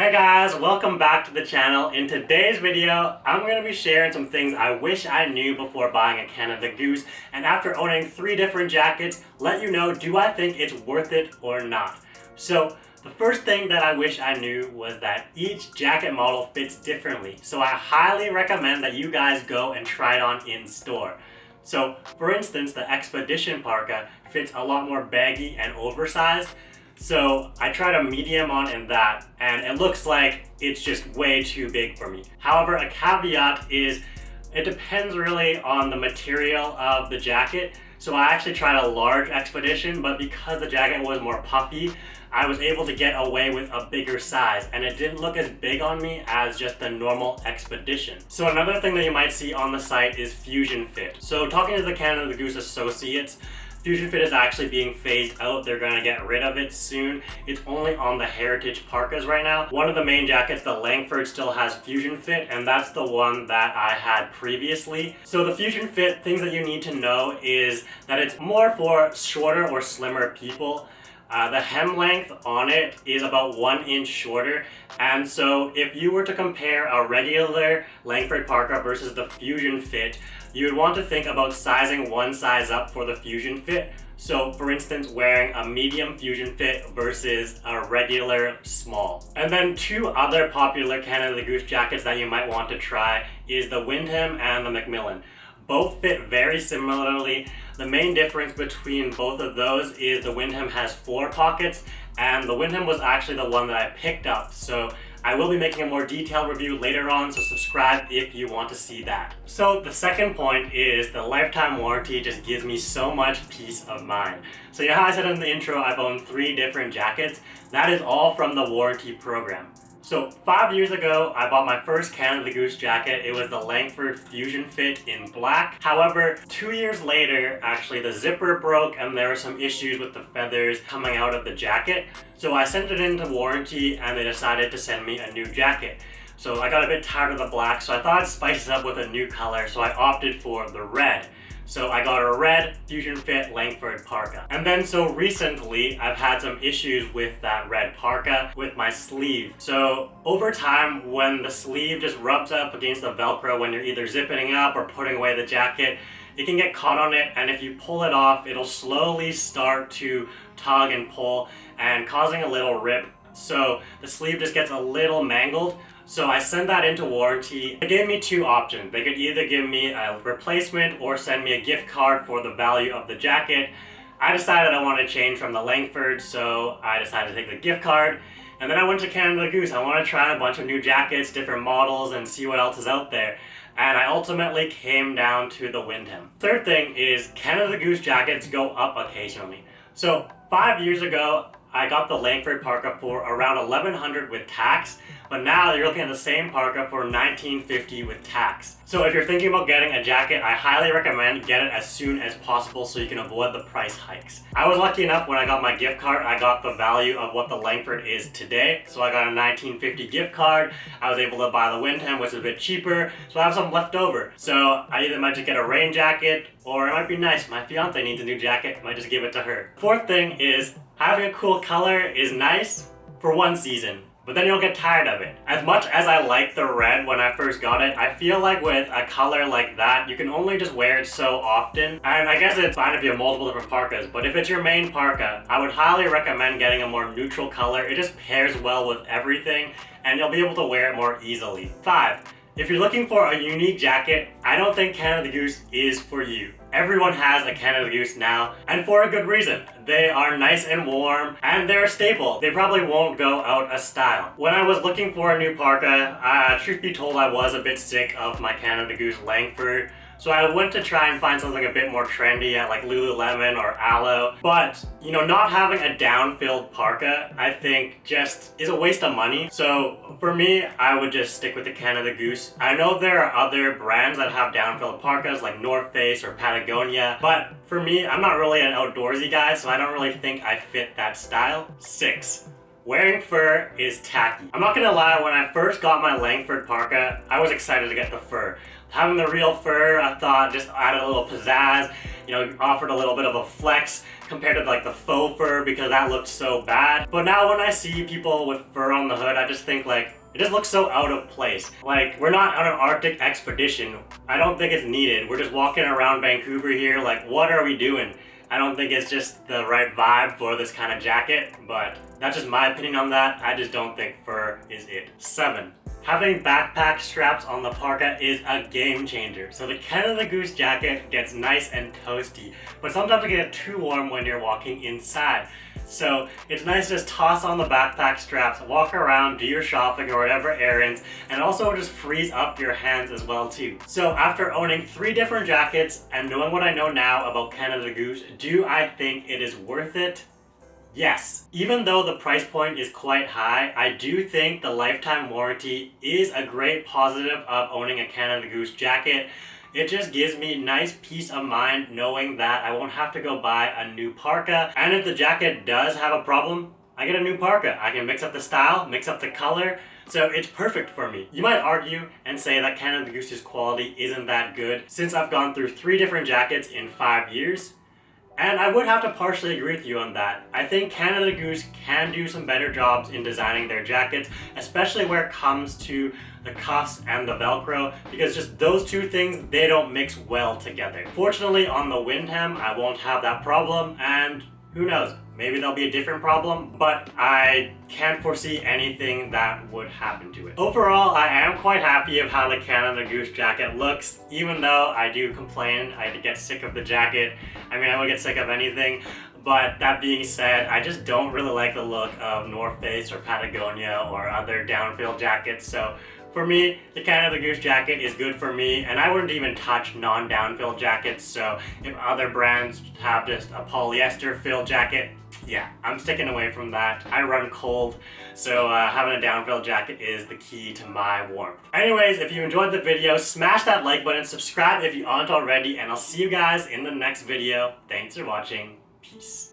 Hey guys, welcome back to the channel. In today's video, I'm going to be sharing some things I wish I knew before buying a Canada Goose, and after owning 3 different jackets, let you know, do I think it's worth it or not? So, the first thing that I wish I knew was that each jacket model fits differently, so I highly recommend that you guys go and try it on in store. So, for instance, the Expedition parka fits a lot more baggy and oversized. So I tried a medium on in that, and it looks like it's just way too big for me. However, a caveat is it depends really on the material of the jacket. So I actually tried a large Expedition, but because the jacket was more puffy, I was able to get away with a bigger size, and it didn't look as big on me as just the normal Expedition. So another thing that you might see on the site is Fusion Fit. So talking to the Canada Goose associates, Fusion Fit is actually being phased out. They're going to get rid of it soon. It's only on the Heritage parkas right now. One of the main jackets, the Langford, still has Fusion Fit, and that's the one that I had previously. So the Fusion Fit, things that you need to know is that it's more for shorter or slimmer people. The hem length on it is about 1 inch shorter, and so if you were to compare a regular Langford parka versus the Fusion Fit, you would want to think about sizing one size up for the Fusion Fit. So for instance, wearing a medium Fusion Fit versus a regular small. And then 2 other popular Canada Goose jackets that you might want to try is the Wyndham and the Macmillan. Both fit very similarly. The main difference between both of those is the Wyndham has 4 pockets, and the Wyndham was actually the one that I picked up. So I will be making a more detailed review later on, so subscribe if you want to see that. So the second point is the lifetime warranty just gives me so much peace of mind. So you know how I said in the intro I've owned 3 different jackets? That is all from the warranty program. So 5 years ago, I bought my first Canada Goose jacket. It was the Langford Fusion Fit in black. However, 2 years later, actually the zipper broke and there were some issues with the feathers coming out of the jacket. So I sent it into warranty and they decided to send me a new jacket. So I got a bit tired of the black, so I thought I'd spice it up with a new color, so I opted for the red. So I got a red Fusion Fit Langford parka. And then so recently, I've had some issues with that red parka with my sleeve. So over time, when the sleeve just rubs up against the Velcro when you're either zipping it up or putting away the jacket, it can get caught on it, and if you pull it off, it'll slowly start to tug and pull and causing a little rip. So the sleeve just gets a little mangled. So I sent that into warranty. They gave me 2 options. They could either give me a replacement or send me a gift card for the value of the jacket. I decided I wanted to change from the Langford, so I decided to take the gift card. And then I went to Canada Goose. I want to try a bunch of new jackets, different models, and see what else is out there. And I ultimately came down to the Wyndham. Third thing is Canada Goose jackets go up occasionally. So 5 years ago, I got the Langford parka for around $1,100 with tax, but now you're looking at the same parka for $1,950 with tax. So if you're thinking about getting a jacket, I highly recommend get it as soon as possible so you can avoid the price hikes. I was lucky enough when I got my gift card, I got the value of what the Langford is today. So I got a $1,950 gift card. I was able to buy the Wyndham, which is a bit cheaper, so I have some left over. So I either might just get a rain jacket, or it might be nice. My fiance needs a new jacket, I might just give it to her. Fourth thing is having a cool color is nice for one season, but then you'll get tired of it. As much as I liked the red when I first got it, I feel like with a color like that, you can only just wear it so often. And I guess it's fine if you have multiple different parkas, but if it's your main parka, I would highly recommend getting a more neutral color. It just pairs well with everything, and you'll be able to wear it more easily. 5. If you're looking for a unique jacket, I don't think Canada Goose is for you. Everyone has a Canada Goose now, and for a good reason. They are nice and warm, and they're a staple. They probably won't go out of style. When I was looking for a new parka, truth be told, I was a bit sick of my Canada Goose Langford. So I went to try and find something a bit more trendy at like Lululemon or Aloe. But, not having a down-filled parka, I think just is a waste of money. So for me, I would just stick with the Canada Goose. I know there are other brands that have down-filled parkas like North Face or Patagonia, but for me, I'm not really an outdoorsy guy, so I don't really think I fit that style. 6. Wearing fur is tacky. I'm not gonna lie, when I first got my Langford parka, I was excited to get the fur. Having the real fur, I thought just added a little pizzazz, offered a little bit of a flex compared to like the faux fur because that looked so bad. But now when I see people with fur on the hood, I just think like, it just looks so out of place. Like, we're not on an Arctic expedition. I don't think it's needed. We're just walking around Vancouver here, like, what are we doing? I don't think it's just the right vibe for this kind of jacket, but that's just my opinion on that. I just don't think fur is it. 7. Having backpack straps on the parka is a game changer. So the Canada Goose jacket gets nice and toasty, but sometimes it gets too warm when you're walking inside. So it's nice to just toss on the backpack straps, walk around, do your shopping or whatever errands, and also just frees up your hands as well too. So after owning 3 different jackets and knowing what I know now about Canada Goose, do I think it is worth it? Yes. Even though the price point is quite high, I do think the lifetime warranty is a great positive of owning a Canada Goose jacket. It just gives me nice peace of mind knowing that I won't have to go buy a new parka. And if the jacket does have a problem, I get a new parka. I can mix up the style, mix up the color, so it's perfect for me. You might argue and say that Canada Goose's quality isn't that good since I've gone through 3 different jackets in 5 years. And I would have to partially agree with you on that. I think Canada Goose can do some better jobs in designing their jackets, especially where it comes to the cuffs and the Velcro, because just those 2 things, they don't mix well together. Fortunately, on the Wyndham, I won't have that problem, and who knows, maybe there'll be a different problem, but I can't foresee anything that would happen to it. Overall, I am quite happy of how the Canada Goose jacket looks, even though I do complain I get sick of the jacket. I mean, I would get sick of anything, but that being said, I just don't really like the look of North Face or Patagonia or other downfield jackets, so for me, the Canada Goose jacket is good for me, and I wouldn't even touch non-downfill jackets, so if other brands have just a polyester fill jacket, yeah, I'm sticking away from that. I run cold, so having a downfill jacket is the key to my warmth. Anyways, if you enjoyed the video, smash that like button, subscribe if you aren't already, and I'll see you guys in the next video. Thanks for watching. Peace.